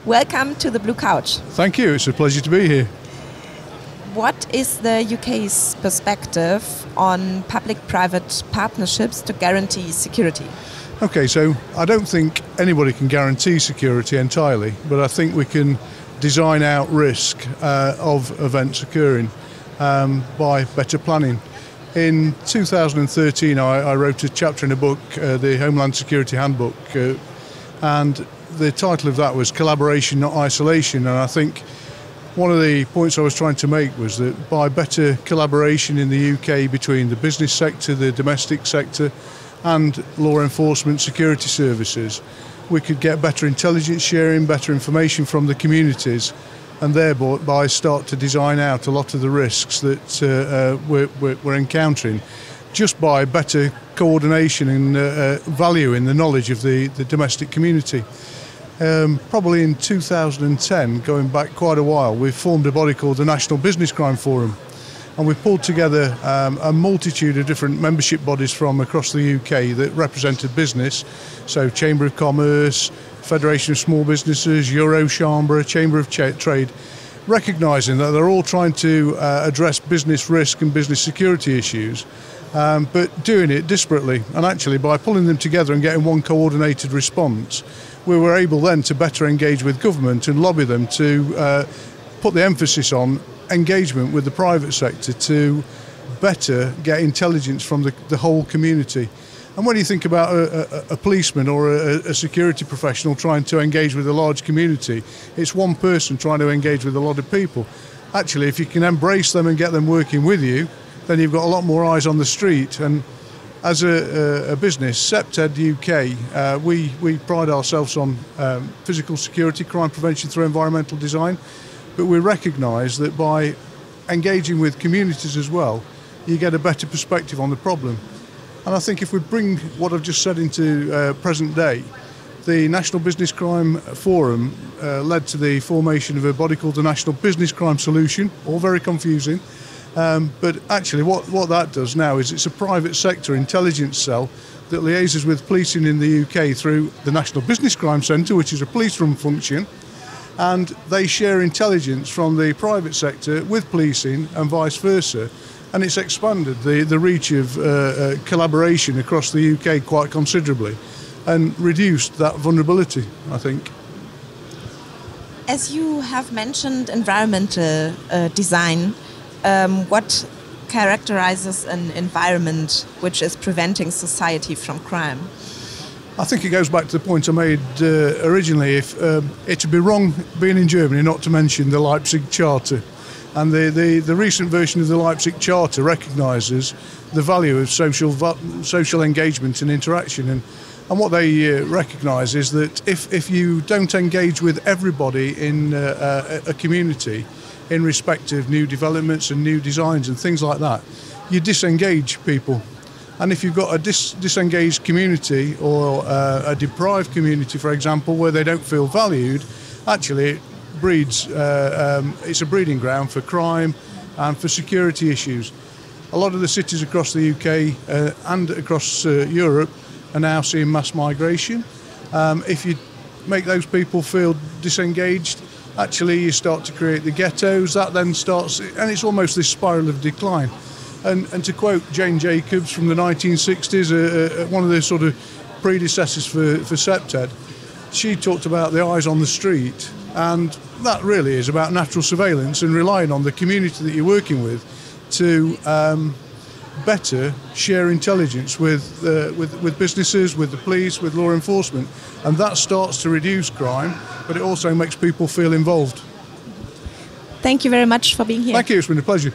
Welcome to the Blue Couch. Thank you, it's a pleasure to be here. What is the UK's perspective on public-private partnerships to guarantee security? Okay, so I don't think anybody can guarantee security entirely, but I think we can design out risk of events occurring by better planning. In 2013, I wrote a chapter in a book, the Homeland Security Handbook, and the title of that was Collaboration, Not Isolation. And I think one of the points I was trying to make was that by better collaboration in the UK between the business sector, the domestic sector, and law enforcement security services, we could get better intelligence sharing, better information from the communities, and thereby start to design out a lot of the risks that we're encountering just by better coordination and value in the knowledge of the domestic community. Probably in 2010, going back quite a while, we formed a body called the National Business Crime Forum, and we pulled together a multitude of different membership bodies from across the UK that represented business, so Chamber of Commerce, Federation of Small Businesses, Eurochambre, Chamber of Trade, recognising that they're all trying to address business risk and business security issues, but doing it disparately. And actually, by pulling them together and getting one coordinated response, we were able then to better engage with government and lobby them to put the emphasis on engagement with the private sector to better get intelligence from the whole community. And when you think about a policeman or a security professional trying to engage with a large community, it's one person trying to engage with a lot of people. Actually, if you can embrace them and get them working with you, then you've got a lot more eyes on the street. And as a business, CPTED-UK, we pride ourselves on physical security, crime prevention through environmental design, but we recognise that by engaging with communities as well, you get a better perspective on the problem. And I think if we bring what I've just said into present day, the National Business Crime Forum led to the formation of a body called the National Business Crime Solution, all very confusing. But actually what that does now is it's a private sector intelligence cell that liaises with policing in the UK through the National Business Crime Centre, which is a police-run function, and they share intelligence from the private sector with policing and vice versa. And it's expanded the reach of collaboration across the UK quite considerably and reduced that vulnerability, I think. As you have mentioned environmental design, what characterizes an environment which is preventing society from crime? I think it goes back to the point I made originally. It would be wrong being in Germany not to mention the Leipzig Charter. And the recent version of the Leipzig Charter recognises the value of social engagement and interaction. And what they recognise is that if you don't engage with everybody in a community in respect of new developments and new designs and things like that, you disengage people. And if you've got a disengaged community or a deprived community, for example, where they don't feel valued, actually it breeds, it's a breeding ground for crime and for security issues. A lot of the cities across the UK and across Europe are now seeing mass migration. If you make those people feel disengaged, actually you start to create the ghettos. That then starts, and it's almost this spiral of decline. And to quote Jane Jacobs from the 1960s, one of the sort of predecessors for CPTED, she talked about the eyes on the street, and that really is about natural surveillance and relying on the community that you're working with to better share intelligence with businesses, with the police, with law enforcement, and that starts to reduce crime, but it also makes people feel involved. Thank you very much for being here. Thank you, it's been a pleasure.